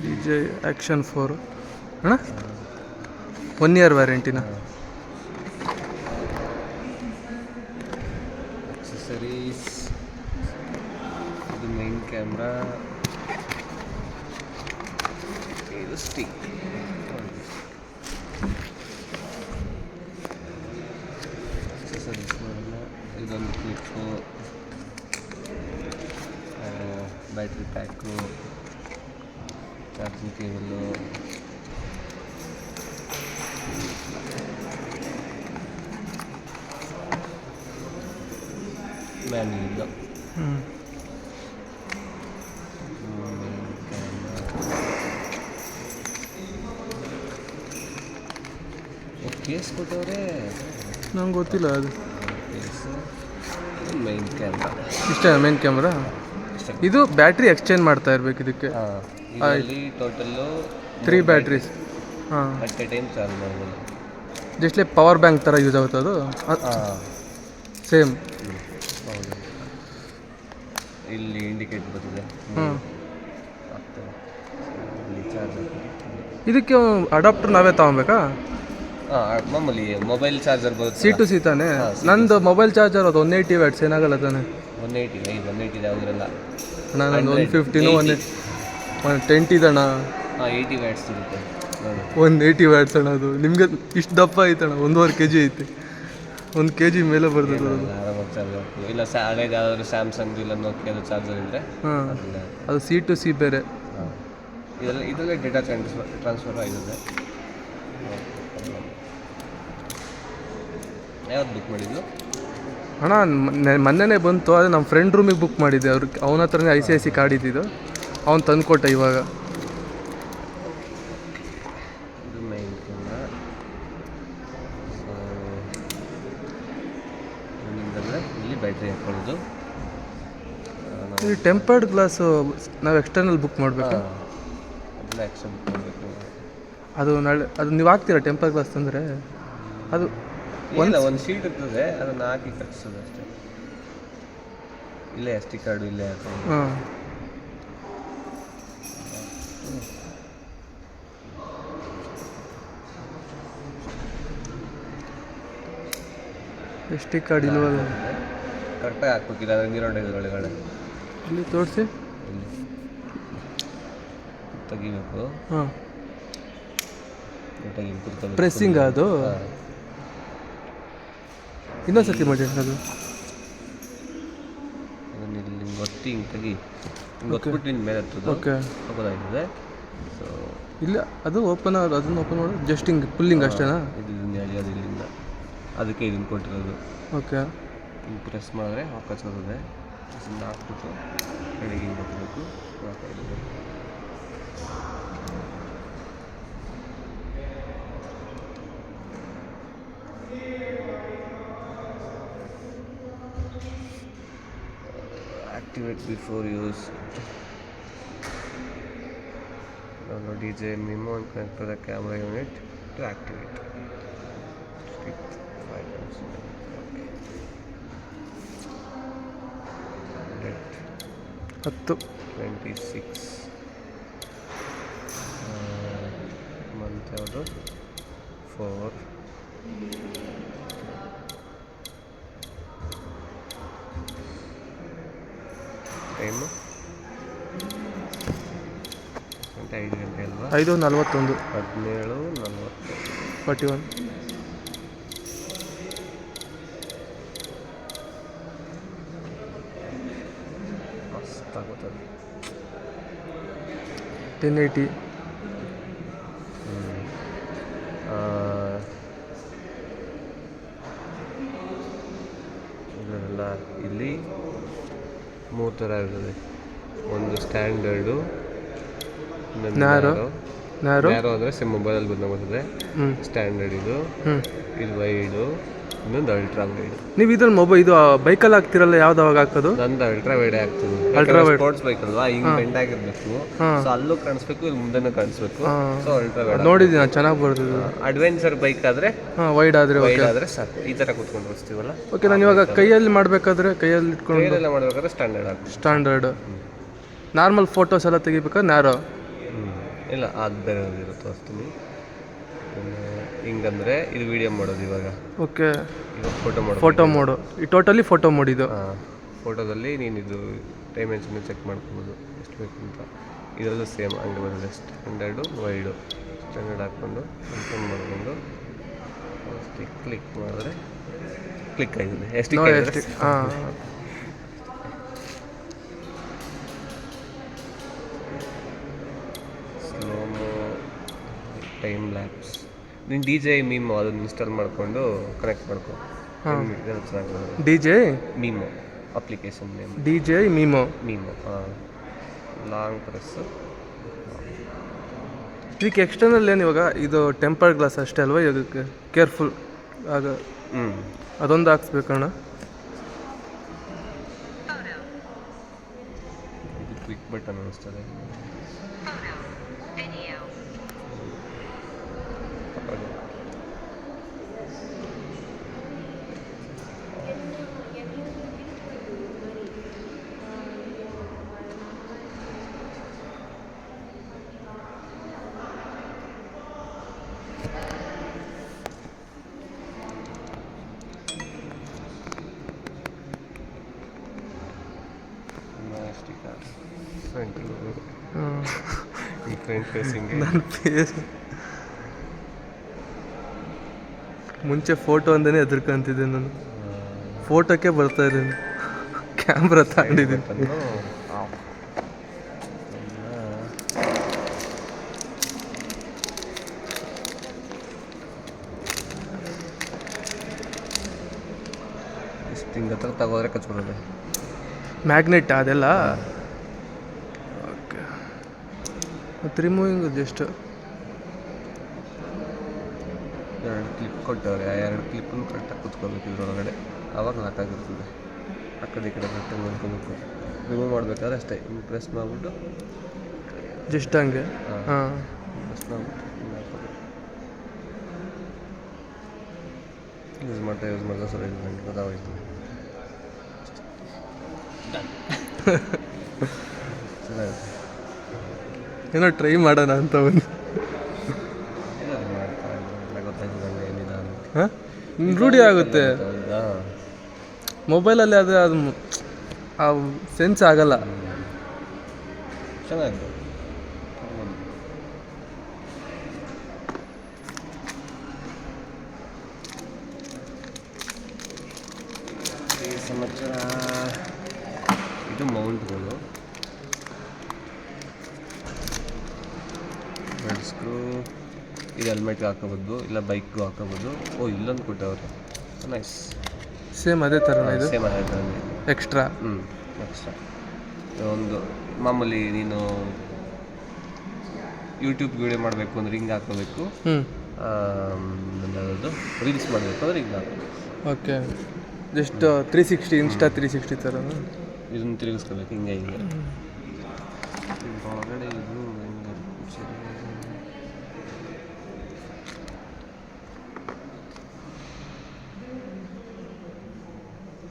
DJ Action 4 ಅಣ್ಣ 1 year ವ್ಯಾರಂಟಿನ. Accessories, ಇದು main camera, ಇದು ಸ್ಟಿಕ್, ಅಕ್ಸೆಸರೀಸ್ ಇದೊಂದು clip, battery pack, charging cable, manual, case ಕೊಟ್ಟವ್ರೆ, ನಂಗೆ ಗೊತ್ತಿಲ್ಲ ಅದು. ಕೇಸು, ಮೈನ್ ಕ್ಯಾಮ್ರಾ, ಇಷ್ಟೇ ಮೈನ್ ಕ್ಯಾಮ್ರಾ. ಇದು ಬ್ಯಾಟ್ರಿ ಎಕ್ಸ್ಚೇಂಜ್ ಮಾಡ್ತಾ ಇರ್ಬೇಕು ಇದಕ್ಕೆ. ಇದರಲ್ಲಿ ಟೋಟಲ್ಲು 3 ಬ್ಯಾಟ್ರೀಸ್. ಹಾಂ, ಅಟ್ ಎ ಟೈಮ್ ಚಾರ್ಜ್ ಮಾಡ್ಬೋದು. ಜಸ್ಟ್ ಲೈಕ್ ಪವರ್ ಬ್ಯಾಂಕ್ ಥರ ಯೂಸ್ ಆಗುತ್ತೆ ಅದು. ಸೇಮ್. ಹೌದು, ಇಲ್ಲಿ ಇಂಡಿಕೇಟ್ ಬರ್ತದೆ. ಇಲ್ಲಿ ಚಾರ್ಜ್ ಇದಕ್ಕೆ ಅಡಾಪ್ಟರ್ ನಾವೇ ತಗೊಬೇಕಾ? ಮಾಮೂಲಿ ಮೊಬೈಲ್ ಚಾರ್ಜರ್ ಬರುತ್ತೆ. C2C ತಾನೆ. ನಂದು ಮೊಬೈಲ್ ಚಾರ್ಜರ್ ಅದು 180 ವ್ಯಾಟ್ಸ್, ಏನಾಗಲ್ಲ ತಾನೆ? 180 ಯಾವುದಿರಲ್ಲ. ನಾನು 150 110 ಇದಣ್ಣ. 80 ವ್ಯಾಟ್ಸ್ ಇರುತ್ತೆ. 180 ವ್ಯಾಟ್ಸ್ ಅಣ್ಣ. ಅದು ನಿಮಗೆ ಇಷ್ಟು ದಪ್ಪ ಐತಣ್ಣ, 1.5 kg ಐತೆ. 1 kg ಮೇಲೆ ಬರ್ತದೆ ಅದು. ಆರಾಮಾಗಿ ಚಾರ್ಜ್ ಆಗ್ತದೆ. ಇಲ್ಲ ಹಳೇದು ಯಾವ್ದಾದ್ರು ಸ್ಯಾಮ್ಸಂಗ್ ಇಲ್ಲ ನೋಕಿಯಾದ ಚಾರ್ಜರ್ ಇದ್ದರೆ ಅದು C2C ಬೇರೆ. ಇದರಲ್ಲೇ ಡೇಟಾ ಟ್ರಾನ್ಸ್ಫರ್ ಆಗಿದೆ. ಯಾವ್ದು ಬುಕ್ ಮಾಡಿದ್ದು ಅಣ್ಣ? ಮೊನ್ನೆನೇ ಬಂತು. ಅದು ನಮ್ಮ ಫ್ರೆಂಡ್ ರೂಮಿಗೆ ಬುಕ್ ಮಾಡಿದ್ದೆ. ಅವನ ಹತ್ರನೇ ICICI ಕಾರ್ಡ್ ಇದ್ದಿದ್ದು, ಅವ್ನು ತಂದುಕೊಟ್ಟ ಇವಾಗ. ಇದು ಮೈನ್ ಕ್ಯಾಮ್ರಾ. ಇಲ್ಲಿ ಬ್ಯಾಟ್ರಿ ಹಾಕೊಳ್ಳೋದು. ಇದು ಟೆಂಪರ್ಡ್ ಗ್ಲಾಸು ನಾವು ಎಕ್ಸ್ಟರ್ನಲ್ ಬುಕ್ ಮಾಡಬೇಕಾ? ಅದನ್ನ ಎಕ್ಸ್ಟ್ರಾ ಬುಕ್ ಮಾಡಬೇಕು. ಅದು ನಾಳೆ ಅದು ನೀವು ಹಾಕ್ತೀರಾ ಟೆಂಪರ್ ಗ್ಲಾಸ್ ತಂದರೆ? ಅದು ಒಂದು ಶೀಟ್ ಇರ್ತದೆ, ಅದನ್ನು ಹಾಕಿ ಕಟ್ಸೋದು ಅಷ್ಟೇ. ಇಲ್ಲೇ SD ಕಾರ್ಡು ಇಲ್ಲೇ ಹಾಕೋದು. ಹಾಂ, SD ಕಾರ್ಡ್ ಇಲ್ವಲ್ಲ? ಕರೆಕ್ಟಾಗಿ ಹಾಕ್ಬೇಕಿಲ್ಲ, ಅಂದರೆ ನೀರೊಂಡಿದೆ ಒಳಗಡೆ. ಇಲ್ಲಿ ತೋರಿಸಿ, ಇಲ್ಲಿ ತೆಗಿಬೇಕು. ಹಾಂ, ನೀಟಾಗಿ ಪ್ರೆಸ್ಸಿಂಗ್ ಅದು. ಇನ್ನೊಂದು ಸರ್ತಿ ಮಾಡಿ ಅದು. ಅದನ್ನು ಇಲ್ಲಿ ಗೊತ್ತಿ ಹಿಂಗೆ ತೆಗಿ, ಹಿಂಗೆ ಗೊತ್ಬಿಟ್ಟು ನಿನ್ನ ಮೇಲೆ ಹತ್ತದು. ಓಕೆ, ಓಪನ್ ಆಗಿದೆ. ಸೊ ಇಲ್ಲ ಅದು ಓಪನ್ ಆಗೋದು, ಅದನ್ನು ಓಪನ್ ಮಾಡೋದು ಜಸ್ಟ್ ಹಿಂಗೆ ಪುಲ್ಲಿಂಗ್ ಅಷ್ಟೇನಾ? ಇದರಿಂದ ಎಳೆಯೋದು ಇಲ್ಲಿಂದ, ಅದಕ್ಕೆ ಇದನ್ನು ಕೊಟ್ಟಿರೋದು. ಓಕೆ, ಹಿಂಗೆ ಪ್ರೆಸ್ ಮಾಡಿದ್ರೆ ವಾಪಸ್ ಬರ್ತದೆ. ಇದನ್ನ ಹಾಕ್ಬಿಟ್ಟು ಕಡೆಗೆ ಹಿಂಗೆ ಹಾಕಬೇಕು. Activate before use. Download DJ Memo and connect to the camera unit to activate. Skip 5 minutes. Okay. Date 10/26. Month ಯಾವುದು? 4. ಟೈಮು 5 ಗಂಟೆ ಅಲ್ವಾ? 5:41. 17:40. 41. ಮಸ್ತಾಗುತ್ತದೆ. 1080. ಇದೆಲ್ಲ ಇಲ್ಲಿ 3 ಥರ ಇರ್ತದೆ. ಒಂದು ಸ್ಟ್ಯಾಂಡರ್ಡು, ನ್ಯಾರೋ ಅಂದರೆ ಸಿಮ್ ಮೊಬೈಲಲ್ಲಿ ಬಂದಾಗುತ್ತದೆ. ಸ್ಟ್ಯಾಂಡರ್ಡ್ ಇದು ವೈಡು, ಇನ್ನೊಂದು ಅಲ್ಟ್ರಾ ವೈಡ್. ನೀವು ಇದ್ರಲ್ಲಿ ಇದು ಬೈಕಲ್ಲಿ ಹಾಕ್ತಿರಲ್ಲ, ಯಾವ್ದಾವಾಗ ಹಾಕೋದು? ನಂದು ಅಲ್ಟ್ರಾ ವೈಡೇ ಆಗ್ತದೆ. ಸ್ಪೋರ್ಟ್ಸ್ ಬೈಕ್ ಅಲ್ವಾ, ಹಿಂಗೆ ಬೆಂಡ್ ಆಗಿರ್ಬೇಕು. ಸೊ ಅಲ್ಲೂ ಕಾಣಿಸ್ಬೇಕು, ಇಲ್ಲಿ ಮುಂದೆನೂ ಕಾಣಿಸ್ಬೇಕು. ಸೊ ಅಲ್ಟ್ರಾ ವೈಡ್ ನೋಡಿದ್ದೀನಿ ನಾನು, ಚೆನ್ನಾಗಿ ಬರ್ತದೆ. ಅಡ್ವೆಂಚರ್ ಬೈಕ್ ಆದರೆ ವೈಡ್ ಆದರೆ ಸಾಕು. ಈ ಥರ ಕೂತ್ಕೊಂಡು ಬರ್ತೀವಲ್ಲ. ಓಕೆ, ನಾನು ಇವಾಗ ಕೈಯಲ್ಲಿ ಮಾಡಬೇಕಾದ್ರೆ, ಕೈಯಲ್ಲಿ ಇಟ್ಕೊಂಡು ಎಲ್ಲ ಮಾಡಬೇಕಾದ್ರೆ ಸ್ಟ್ಯಾಂಡರ್ಡ್ ಆಗ್ತದೆ. ಸ್ಟ್ಯಾಂಡರ್ಡ್. ನಾರ್ಮಲ್ ಫೋಟೋಸ್ ಎಲ್ಲ ತೆಗಿಬೇಕಾದ್ರೆ ನ್ಯಾರೋ. ಇಲ್ಲ ಅದು ಬೇರೆ ಇರುತ್ತೆ ತೋರಿಸ್ತೀನಿ. ಹಿಂಗಂದರೆ ಇದು ವೀಡಿಯೋ ಮಾಡೋದು ಇವಾಗ. ಓಕೆ, ಇವಾಗ ಫೋಟೋ ಮಾಡೋದು. ಫೋಟೋ ಮೋಡು, ಈ ಟೋಟಲಿ ಫೋಟೋ ಮೋಡ್ ಇದು. ಹಾಂ, ಫೋಟೋದಲ್ಲಿ ನೀನು ಇದು ಡೈಮೆನ್ಷನ್ ಚೆಕ್ ಮಾಡ್ಕೊಬೋದು ಎಷ್ಟು ಬೇಕು ಅಂತ. ಇದರಲ್ಲೂ ಸೇಮ್ ಹಂಗೆ ಬರೋದು. ಸ್ಟ್ಯಾಂಡರ್ಡು ವೈಡು ಸ್ಟ್ಯಾಂಡರ್ಡ್ ಹಾಕ್ಕೊಂಡು ಕನ್ಫರ್ಮ್ ಮಾಡಿಕೊಂಡು ಕ್ಲಿಕ್ ಮಾಡಿದ್ರೆ ಕ್ಲಿಕ್ ಆಗಿದೆ. ಎಷ್ಟು ಹಾಂ, ಸ್ಲೋಮೋ ಟೈಮ್ ಲ್ಯಾಪ್ಸ್. ನೀನು ಡಿ ಜೆ ಮೀಮೋ ಅದನ್ನು ಇನ್ಸ್ಟಾಲ್ ಮಾಡಿಕೊಂಡು ಕನೆಕ್ಟ್ ಮಾಡ್ಕೊ. ಚೆನ್ನಾಗಿ D J ಮೀಮೋ application name D J ಮೀಮೋ. ಹಾಂ, ಲಾಂಗ್ ಪ್ರೆಸ್ಸು. ಇದಕ್ಕೆ ಎಕ್ಸ್ಟರ್ನಲ್ ಏನು ಇವಾಗ ಇದು ಟೆಂಪರ್ ಗ್ಲಾಸ್ ಅಷ್ಟೇ ಅಲ್ವಾ ಇದಕ್ಕೆ? ಕೇರ್ಫುಲ್ ಆಗ ಅದೊಂದು ಹಾಕ್ಸ್ಬೇಕಣ್ಣ. ಇದು ಕ್ವಿಕ್ ಬಟನ್ ಅನಿಸ್ತದೆ. ಫ್ರಂಟ್ ಫೇಸಿಂಗ್ ನನ್ನ ಫೇಸ್ ಮುಂಚೆ ಫೋಟೋ ಅಂದೇ ಹೆದರ್ಕೊಂತಿದ್ದೆ ನಾನು. ಫೋಟೋಕ್ಕೆ ಬರ್ತಾ ಇದ್ದೀನಿ, ಕ್ಯಾಮ್ರಾ ತಗೊಂಡಿದ್ದೀನಿ. ಇಷ್ಟು ಹಿಂಗೆ ಹತ್ರ ತಗೋದ್ರೆ ಕಚ್ಕೊಳ್ಳೋದು. ಮ್ಯಾಗ್ನೆಟ್ ಅದೆಲ್ಲ. ಓಕೆ, ಮತ್ತು ರಿಮೂವಿಂಗ್ ಜಸ್ಟ್ ಎರಡು ಕ್ಲಿಪ್ ಕೊಟ್ಟವ್ರೆ. ಆ ಎರಡು ಕ್ಲಿಪ್ಪನ್ನು ಕರೆಕ್ಟಾಗಿ ಕುತ್ಕೋಬೇಕು ಇದರೊಳಗಡೆ, ಆವಾಗ ಲಾಕಾಗಿರ್ತದೆ. ಆ ಕಡೆ ಈ ಕಡೆ ಕರೆಕ್ಟಾಗಿ ನೋಡ್ಕೋಬೇಕು. ರಿಮೂವ್ ಮಾಡಬೇಕಾದ್ರೆ ಅಷ್ಟೇ, ಹಿಂಗೆ ಪ್ರೆಸ್ ಮಾಡಿಬಿಟ್ಟು ಜಸ್ಟ್ ಹಂಗೆ. ಹಾಂ, ಪ್ರೆಸ್ ಮಾಡಿಬಿಟ್ಟು ಹಿಂಗೆ ಹಾಕೋದು. ಯೂಸ್ ಮಾಡ್ತಾ ಸರಿ ಗೊತ್ತಾಗೋಯ್ತು. ಚೆನ್ನಾಗಿದೆ. ಏನೋ ಟ್ರೈ ಮಾಡೋಣ ಅಂತ ಒಂದು. ಹಾಂ, ರೂಢಿ ಆಗುತ್ತೆ. ಮೊಬೈಲಲ್ಲಿ ಅದು ಆ ಸೆನ್ಸ್ ಆಗಲ್ಲ. ಚೆನ್ನಾಗಿದೆ. ಸಮಾಚಾರ. ಇದು ಮೌಂಟ್ಗಳು. Bed screw. ಇದು ಹೆಲ್ಮೆಟ್ಗೆ ಹಾಕೋಬೋದು, ಇಲ್ಲ ಬೈಕ್ಗೂ ಹಾಕೋಬೋದು. ಓ, ಇಲ್ಲೊಂದು ಕೊಟ್ಟವ್ರೆ. ನೈಸ್. ಸೇಮ್ ಅದೇ ಥರ ಇದು, ಸೇಮ್ ಅದೇ ಥರ ಎಕ್ಸ್ಟ್ರಾ. ಎಕ್ಸ್ಟ್ರಾ ಒಂದು ಮಾಮೂಲಿ ನೀನು ಯೂಟ್ಯೂಬ್ ವಿಡಿಯೋ ಮಾಡಬೇಕು ಅಂದ್ರೆ ಹಿಂಗೆ ಹಾಕೋಬೇಕು. ಯಾವುದು ರೀಲ್ಸ್ ಮಾಡಬೇಕು ಅಂದ್ರೆ ಹಿಂಗೆ ಹಾಕೋಬೇಕು. ಓಕೆ, ಜಸ್ಟ್ 360 ಇನ್ಸ್ಟಾ 360 ಥರ ಇದನ್ನು ತಿರುಗಿಸ್ಕೋಬೇಕು ಹಿಂಗೆ.